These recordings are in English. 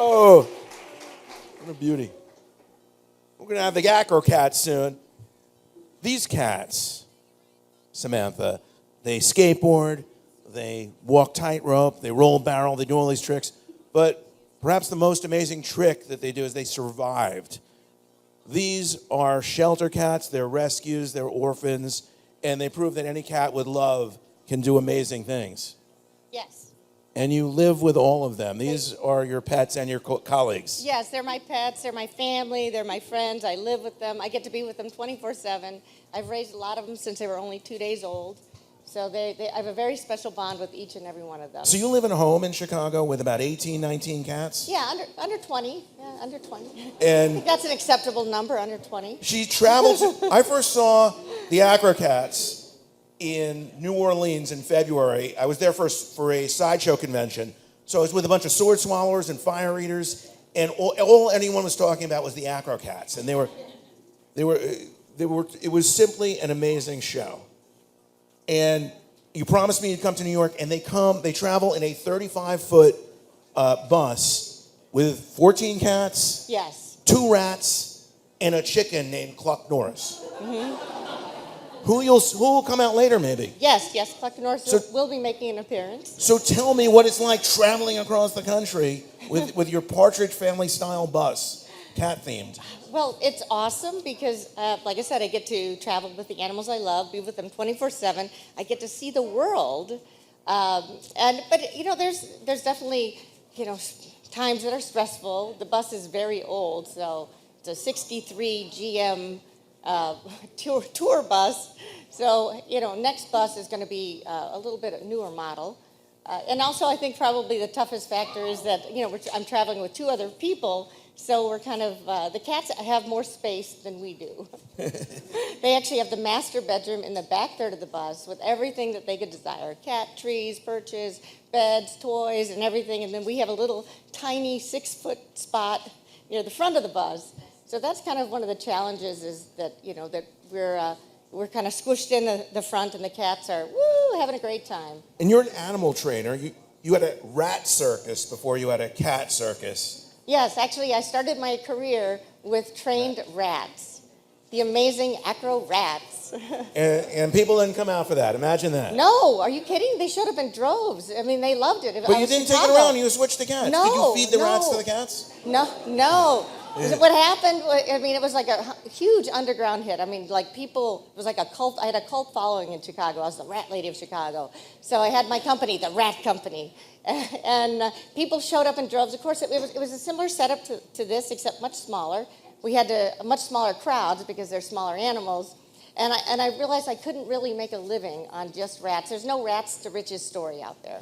Oh, what a beauty. We're going to have the acro-cats soon. These cats, Samantha, they skateboard, they walk tightrope, they roll barrel, they do all these tricks. But perhaps the most amazing trick that they do is they survived. These are shelter cats, they're rescues, they're orphans, and they prove that any cat with love can do amazing things. Yes. And you live with all of them. These are your pets and your colleagues. Yes, they're my pets, they're my family, they're my friends. I live with them. I get to be with them 24/7. I've raised a lot of them since they were only 2 days old. So I have a very special bond with each and every one of them. So you live in a home in Chicago with about 18, 19 cats? Yeah, under 20. Yeah, under 20. And I think that's an acceptable number, under 20. she travels. I first saw the acro-cats in New Orleans in February. I was there for a sideshow convention. So I was with a bunch of sword swallowers and fire eaters, and all anyone was talking about was the acro-cats. And it was simply an amazing show. And you promised me you'd come to New York, and they travel in a 35-foot bus with 14 cats, Yes. 2 rats, and a chicken named Cluck Norris. Mm-hmm. Who will come out later, maybe? Yes, Cluck Norris will be making an appearance. So tell me what it's like traveling across the country with your Partridge Family-style bus, cat-themed. Well, it's awesome because, like I said, I get to travel with the animals I love, be with them 24/7. I get to see the world, but there's definitely times that are stressful. The bus is very old, so it's a '63 GM tour bus. So next bus is going to be a little bit newer model. And also, I think probably the toughest factor is that I'm traveling with 2 other people. So we're kind of, the cats have more space than we do. They actually have the master bedroom in the back third of the bus with everything that they could desire. Cat trees, perches, beds, toys, and everything. And then we have a little tiny 6-foot spot near the front of the bus. So that's kind of one of the challenges is that, that we're kind of squished in the front and the cats are, having a great time. And you're an animal trainer. You had a rat circus before you had a cat circus. Yes, actually, I started my career with trained rats, the amazing acro-rats. And people didn't come out for that. Imagine that. No, are you kidding? They showed up in droves. I mean, they loved it. But you didn't take it around. You switched the cats. No, Did you feed the rats to the cats? No. What happened, it was like a huge underground hit. I mean, like people, it was like a cult. I had a cult following in Chicago. I was the rat lady of Chicago. So I had my company, the Rat Company. And people showed up in droves. Of course, it was a similar setup to this, except much smaller. We had much smaller crowds because they're smaller animals. And I realized I couldn't really make a living on just rats. There's no rats to riches story out there.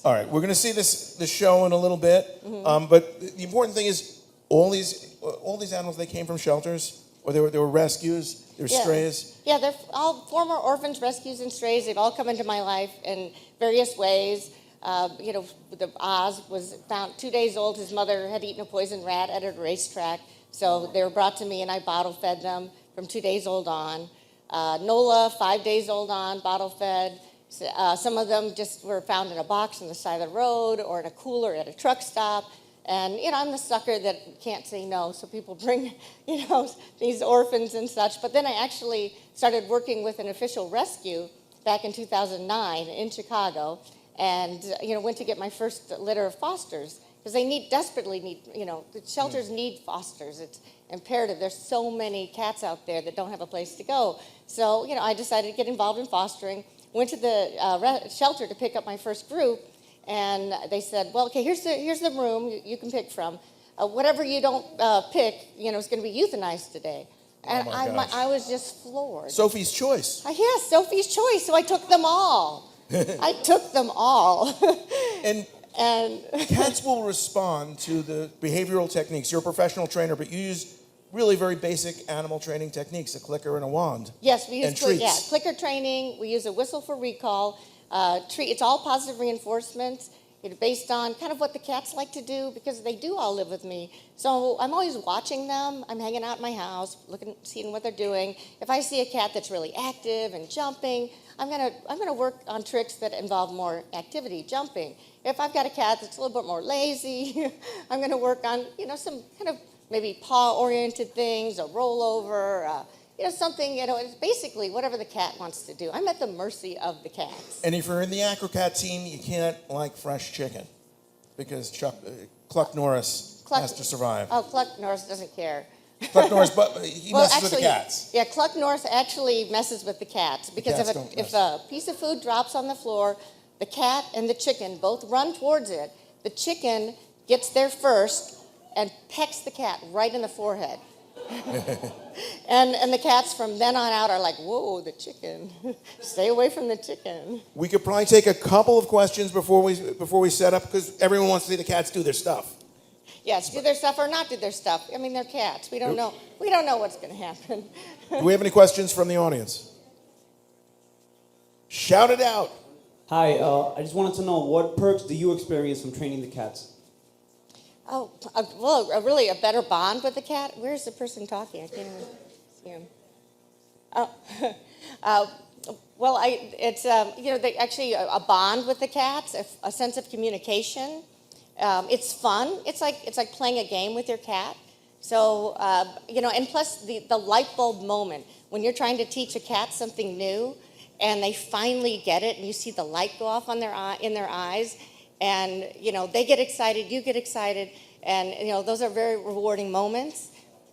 All right, we're going to see this show in a little bit. Mm-hmm. But the important thing is all these animals, they came from shelters, or they were rescues, they were strays. Yeah, they're all former orphans, rescues, and strays. They've all come into my life in various ways. The Oz was found 2 days old. His mother had eaten a poison rat at a racetrack. So they were brought to me, and I bottle fed them from 2 days old on. Nola, 5 days old on, bottle fed. Some of them just were found in a box on the side of the road or in a cooler at a truck stop. And, I'm the sucker that can't say no, so people bring, these orphans and such. But then I actually started working with an official rescue back in 2009 in Chicago and, went to get my first litter of fosters because they desperately need, the shelters need fosters. It's imperative. There's so many cats out there that don't have a place to go. So, I decided to get involved in fostering. Went to the shelter to pick up my first group, and they said, well, okay, here's the room you can pick from. Whatever you don't pick, is going to be euthanized today. And I was just floored. Sophie's choice. Yes, Sophie's choice. So I took them all. And cats will respond to the behavioral techniques. You're a professional trainer, but you use really very basic animal training techniques, a clicker and a wand. Yes, we use treats. clicker training. We use a whistle for recall. It's all positive reinforcement. based on kind of what the cats like to do, because they do all live with me. So I'm always watching them. I'm hanging out in my house, seeing what they're doing. If I see a cat that's really active and jumping, I'm gonna work on tricks that involve more activity, jumping. If I've got a cat that's a little bit more lazy, I'm gonna work on, some kind of maybe paw-oriented things, a rollover, something, it's basically whatever the cat wants to do. I'm at the mercy of the cats. And if you're in the acro-cat team, you can't like fresh chicken because Cluck Norris has to survive. Oh, Cluck Norris doesn't care. Cluck Norris, but he messes with the cats. Yeah, Cluck Norris actually messes with the cats because if a piece of food drops on the floor, the cat and the chicken both run towards it. The chicken gets there first and pecks the cat right in the forehead. and the cats from then on out are like, whoa, the chicken. Stay away from the chicken. We could probably take a couple of questions before we set up, because everyone wants to see the cats do their stuff. Yes, do their stuff or not do their stuff. I mean, they're cats. We don't know. We don't know what's going to happen. Do we have any questions from the audience? Shout it out. Hi, I just wanted to know, what perks do you experience from training the cats? Oh, well, really a better bond with the cat. Where's the person talking? I can't even see him. Oh, well, it's actually a bond with the cats, a sense of communication. It's fun. It's like playing a game with your cat. So and plus the light bulb moment when you're trying to teach a cat something new, and they finally get it, and you see the light go off in their eyes. And, they get excited, you get excited, and, those are very rewarding moments.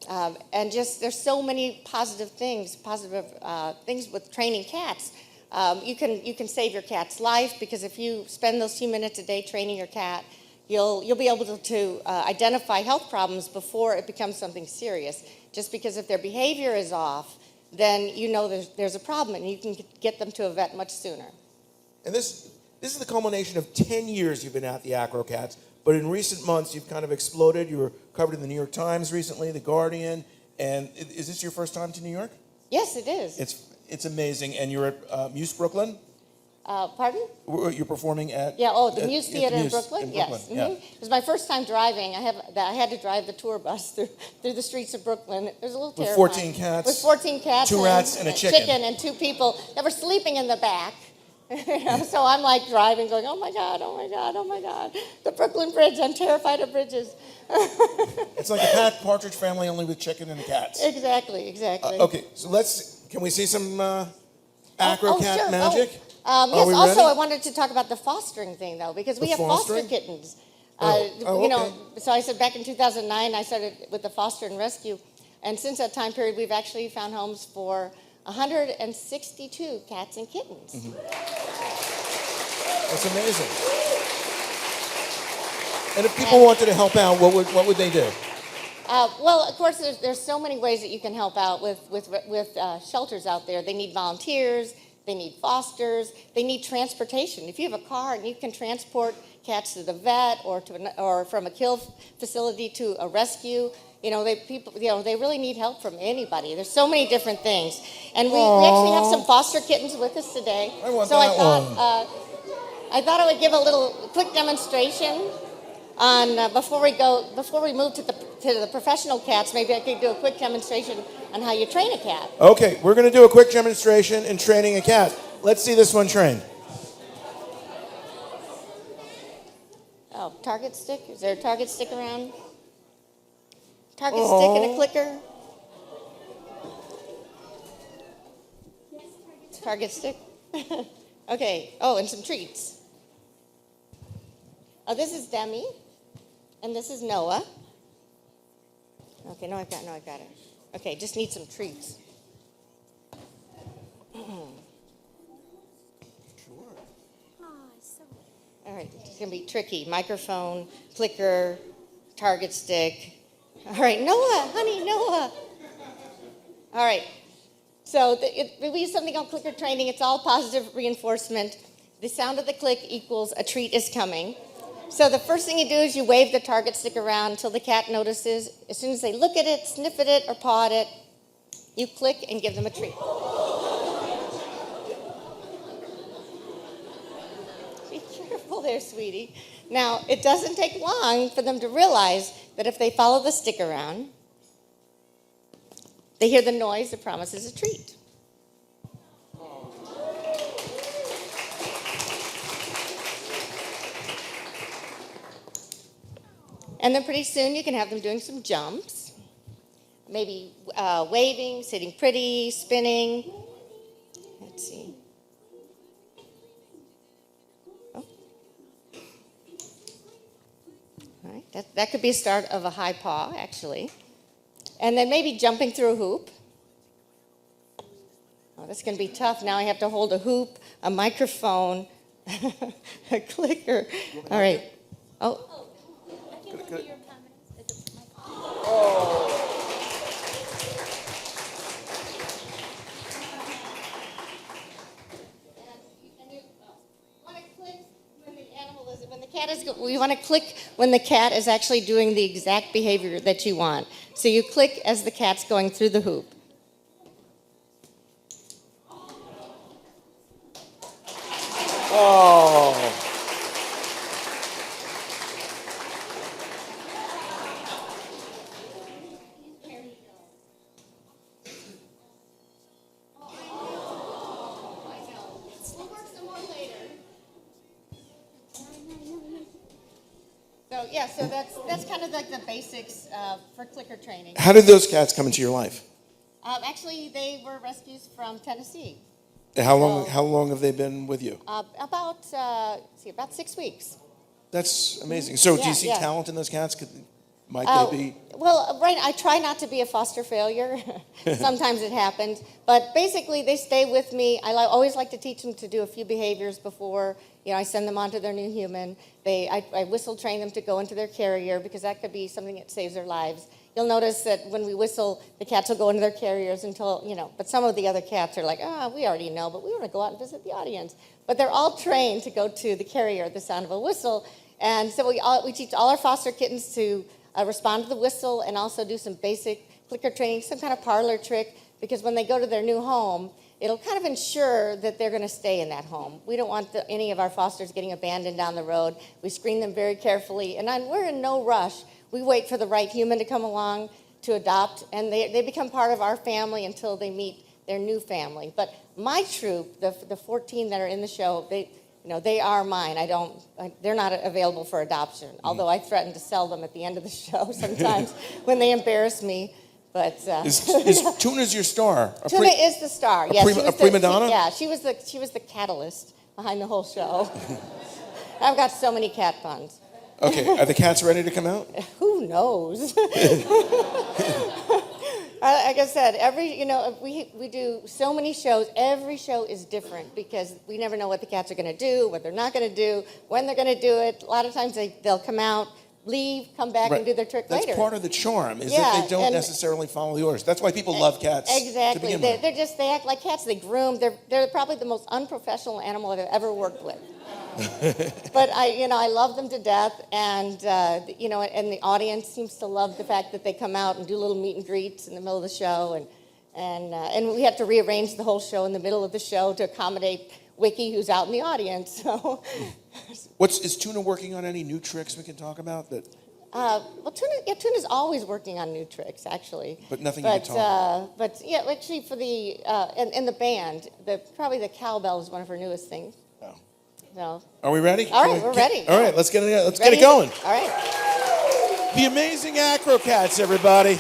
And just, there's so many positive things with training cats. You can save your cat's life, because if you spend those few minutes a day training your cat, you'll be able to identify health problems before it becomes something serious. Just because if their behavior is off, then there's a problem, and you can get them to a vet much sooner. And this is the culmination of 10 years you've been at the acro-cats, but in recent months you've kind of exploded. You were covered in the New York Times recently, The Guardian, and is this your first time to New York? Yes, it is. It's amazing, and you're at Muse Brooklyn? Pardon? You're performing at... Yeah, the Muse Theater in Brooklyn? Yes. Mm-hmm. Yeah. It was my first time driving. I had to drive the tour bus through the streets of Brooklyn. It was a little terrifying. With 14 cats? With 14 cats. 2 rats and a chicken. And 2 people that were sleeping in the back. So I'm like driving, going, oh my God, oh my God, oh my God. The Brooklyn Bridge, I'm terrified of bridges. It's like a Pat Partridge Family, only with chicken and cats. Exactly. Okay, so can we see some acro-cat sure. magic? Yes, also ready? I wanted to talk about the fostering thing, though, because we have foster kittens. Okay. So I said back in 2009, I started with the foster and rescue. And since that time period, we've actually found homes for 162 cats and kittens. Mm-hmm. That's amazing. And if people wanted to help out, what would they do? Well, of course, there's so many ways that you can help out with shelters out there. They need volunteers. They need fosters. They need transportation. If you have a car and you can transport cats to the vet or from a kill facility to a rescue, they really need help from anybody. There's so many different things, and we actually have some foster kittens with us today. I thought I would give a quick demonstration on before we move to the professional cats. Maybe I could do a quick demonstration on how you train a cat. Okay, we're going to do a quick demonstration in training a cat. Let's see this one trained. Oh, target stick? Is there a target stick around? Target stick and a clicker? Target stick? Okay. Oh, and some treats. Oh, this is Demi, and this is Noah. Okay, no, I've got it. Okay, just need some treats. All right, it's going to be tricky. Microphone, clicker, target stick. All right, Noah, honey, Noah. All right, so we use something called clicker training. It's all positive reinforcement. The sound of the click equals a treat is coming. So the first thing you do is you wave the target stick around until the cat notices. As soon as they look at it, sniff at it, or paw at it, you click and give them a treat. Be careful. Careful there, sweetie. Now, it doesn't take long for them to realize that if they follow the stick around, they hear the noise that promises a treat. And then pretty soon you can have them doing some jumps, maybe waving, sitting pretty, spinning. Let's see. Oh. All right. That could be a start of a high paw, actually. And then maybe jumping through a hoop. Oh, that's going to be tough. Now I have to hold a hoop, a microphone, a clicker. All right. Oh. We want to click when the cat is actually doing the exact behavior that you want. So you click as the cat's going through the hoop. Oh. So yeah, so that's kind of like the basics for clicker training. How did those cats come into your life? Actually, they were rescues from Tennessee. How long have they been with you? About 6 weeks. That's amazing. So do you see talent in those cats? Might they be? Well, right. I try not to be a foster failure. Sometimes it happens, but basically they stay with me. I always like to teach them to do a few behaviors before I send them on to their new human. I whistle train them to go into their carrier because that could be something that saves their lives. You'll notice that when we whistle, the cats will go into their carriers until, but some of the other cats are like, we already know, but we want to go out and visit the audience. But they're all trained to go to the carrier at the sound of a whistle. And so we teach all our foster kittens to respond to the whistle and also do some basic clicker training, some kind of parlor trick, because when they go to their new home, it'll kind of ensure that they're going to stay in that home. We don't want any of our fosters getting abandoned down the road. We screen them very carefully, and we're in no rush. We wait for the right human to come along to adopt, and they become part of our family until they meet their new family. But my troop, the 14 that are in the show, they are mine. They're not available for adoption, although I threaten to sell them at the end of the show sometimes when they embarrass me. But is Tuna's your star? Tuna is the star. Yes, a prima donna? She was the catalyst behind the whole show. I've got so many cat puns. Okay, are the cats ready to come out? Who knows? Like I said, we do so many shows. Every show is different because we never know what the cats are going to do, what they're not going to do, when they're going to do it. A lot of times they'll come out, leave, come back, and do their trick later. That's part of the charm, is that they don't necessarily follow the orders. That's why people love cats. Exactly. To begin with. They act like cats. They groom. They're probably the most unprofessional animal I've ever worked with. But I love them to death, and and the audience seems to love the fact that they come out and do little meet and greets in the middle of the show, and we have to rearrange the whole show in the middle of the show to accommodate Wiki, who's out in the audience. So, is Tuna working on any new tricks we can talk about? Tuna's always working on new tricks, actually. But nothing you can talk about. But yeah, actually, for the in the band, probably the cowbell is one of her newest things. So. Are we ready? All right, we're ready. All right, let's get it going. All right. The amazing acro-cats, everybody.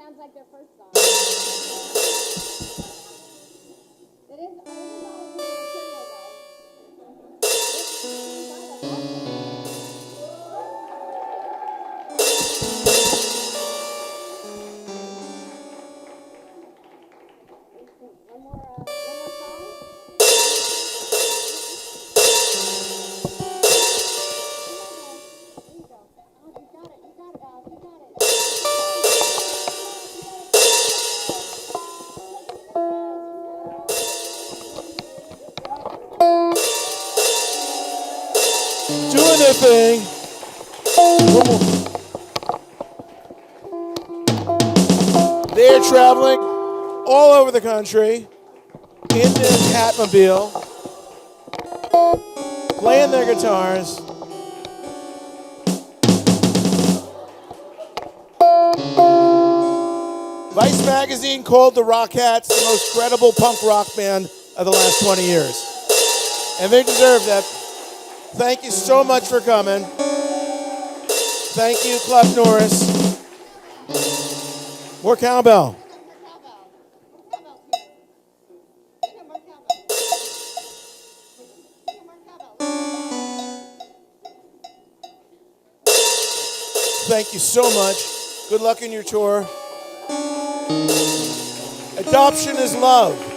sounds like their first song. It is all material, though. One more song. There you go. Oh, you got it, Al. You got it. Doing their thing. They're traveling all over the country in their Catmobile, playing their guitars. Vice Magazine called the Rockettes the most credible punk rock band of the last 20 years. And they deserve that. Thank you so much for coming. Thank you, Club Norris. More cowbell. Thank you so much. Good luck in your tour. Adoption is love.